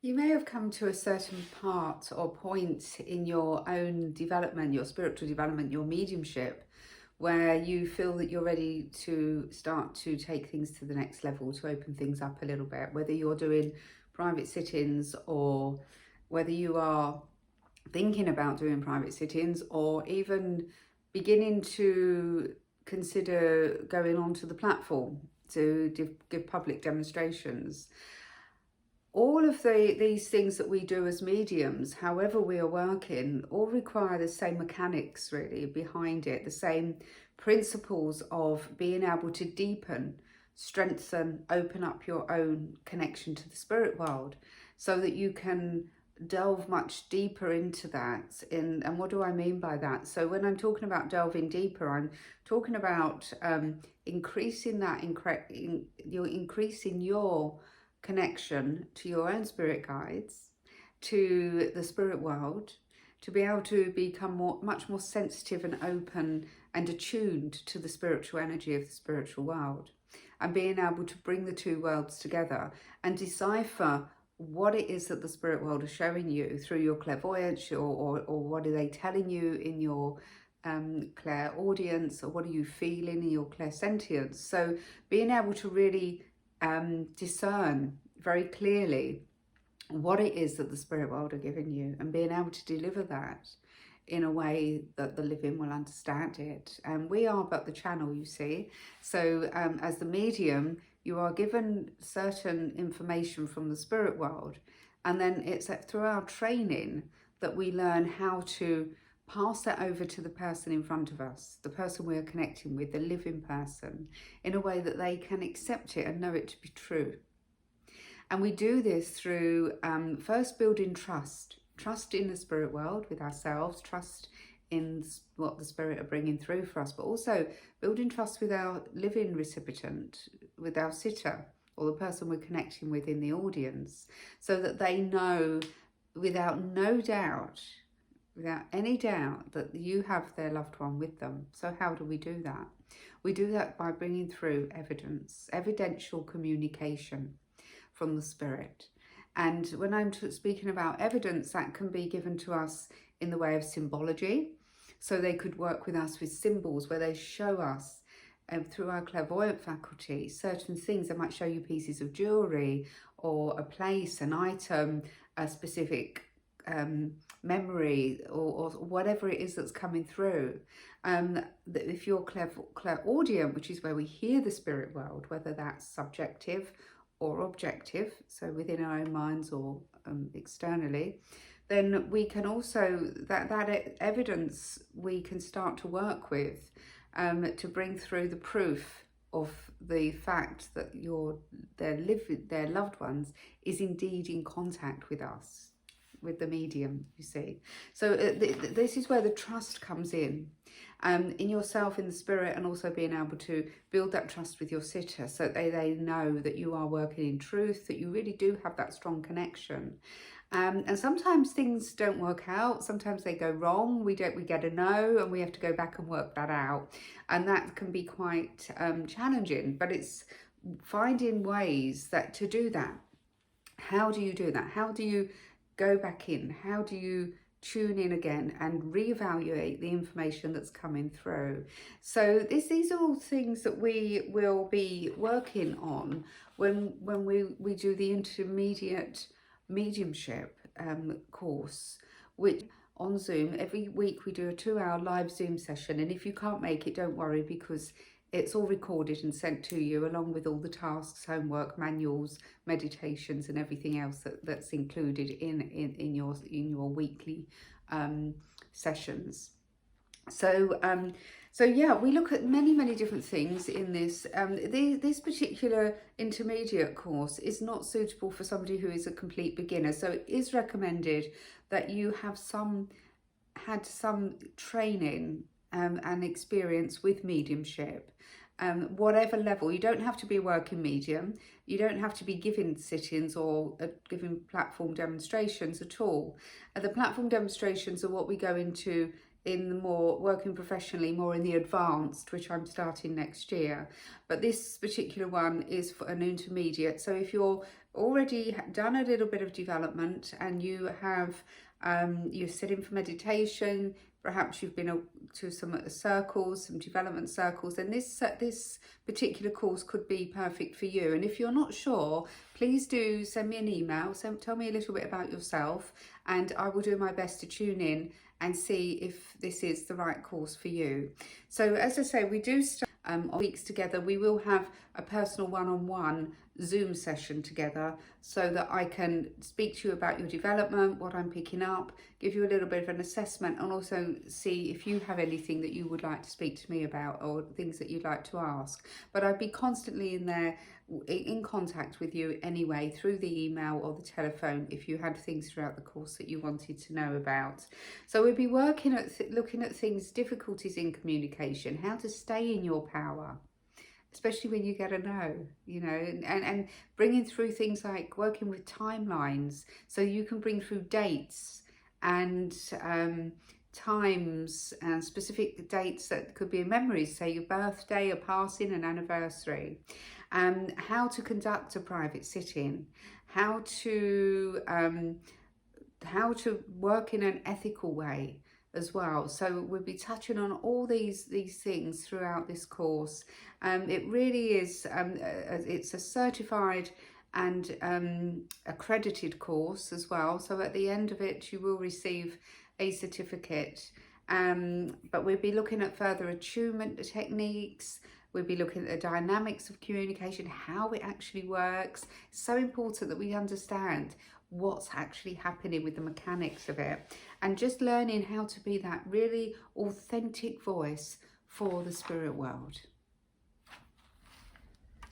You may have come to a certain part or point in your own development, your spiritual development, your mediumship, where you feel that you're ready to start to take things to the next level, to open things up a little bit, whether you're doing private sit-ins or whether you are thinking about doing private sit-ins or even beginning to consider going onto the platform to give public demonstrations. All of these things that we do as mediums, however we are working, all require the same mechanics really behind it, the same principles of being able to deepen, strengthen, open up your own connection to the spirit world so that you can delve much deeper into that. And what do I mean by that? So when I'm talking about delving deeper, I'm talking about increasing that, you're increasing your connection to your own spirit guides, to the spirit world, to be able to become much more sensitive and open and attuned to the spiritual energy of the spiritual world, and being able to bring the two worlds together and decipher what it is that the spirit world is showing you through your clairvoyance, or what are they telling you in your clairaudience, or what are you feeling in your clairsentience. So being able to really discern very clearly what it is that the spirit world are giving you, and being able to deliver that in a way that the living will understand it. And we are but the channel, you see. So as the medium, you are given certain information from the spirit world, and then it's through our training that we learn how to pass that over to the person in front of us, the person we are connecting with, the living person, in a way that they can accept it and know it to be true. And we do this through first building trust in the spirit world with ourselves, trust in what the spirit are bringing through for us, but also building trust with our living recipient, with our sitter, or the person we're connecting with in the audience, so that they know without any doubt that you have their loved one with them. So how do we do that? We do that by bringing through evidential communication from the spirit. And when I'm speaking about evidence, that can be given to us in the way of symbology. So they could work with us with symbols where they show us through our clairvoyant faculty certain things. They might show you pieces of jewelry, or a place, an item, a specific memory, or whatever it is that's coming through. If you're clairaudient, which is where we hear the spirit world, whether that's subjective or objective, so within our own minds or externally, then we can also, that evidence we can start to work with to bring through the proof of the fact that their loved ones is indeed in contact with us, with the medium, you see. So this is where the trust comes in yourself, in the spirit, and also being able to build that trust with your sitter, so that they know that you are working in truth, that you really do have that strong connection. And sometimes things don't work out, sometimes they go wrong, we get a no, and we have to go back and work that out, and that can be quite challenging, but it's finding ways to do that. How do you do that? How do you go back in? How do you tune in again and reevaluate the information that's coming through? So these are all things that we will be working on when we do the intermediate mediumship course, which on Zoom. Every week we do a 2-hour live Zoom session, and if you can't make it, don't worry, because it's all recorded and sent to you, along with all the tasks, homework, manuals, meditations, and everything else that's included in your weekly sessions. So yeah, we look at many different things in this. This particular intermediate course is not suitable for somebody who is a complete beginner. So it is recommended that you have had some training and experience with mediumship. Whatever level. You don't have to be a working medium, you don't have to be giving sit-ins or giving platform demonstrations at all. The platform demonstrations are what we go into in the more working professionally, more in the advanced, which I'm starting next year. But this particular one is for an intermediate. So if you're already done a little bit of development and you have you're sitting for meditation, perhaps you've been to some circles, some development circles, then this particular course could be perfect for you. And if you're not sure, please do send me an email, tell me a little bit about yourself, and I will do my best to tune in and see if this is the right course for you. So as I say, we do start weeks together. We will have a personal one-on-one Zoom session together so that I can speak to you about your development, what I'm picking up, give you a little bit of an assessment, and also see if you have anything that you would like to speak to me about or things that you'd like to ask. But I'd be constantly in contact with you anyway, through the email or the telephone, if you had things throughout the course that you wanted to know about. So we'll be working at looking at things, difficulties in communication, how to stay in your power, especially when you get a no, you know, and bringing through things like working with timelines, so you can bring through dates and times and specific dates that could be memories, say your birthday, a passing, an anniversary, how to conduct a private sitting, how to work in an ethical way as well. So we'll be touching on all these things throughout this course. It really is it's a certified and accredited course as well, so at the end of it you will receive a certificate. But we'll be looking at further attunement techniques. We'll be looking at the dynamics of communication, how it actually works. It's so important that we understand what's actually happening with the mechanics of it, and just learning how to be that really authentic voice for the spirit world.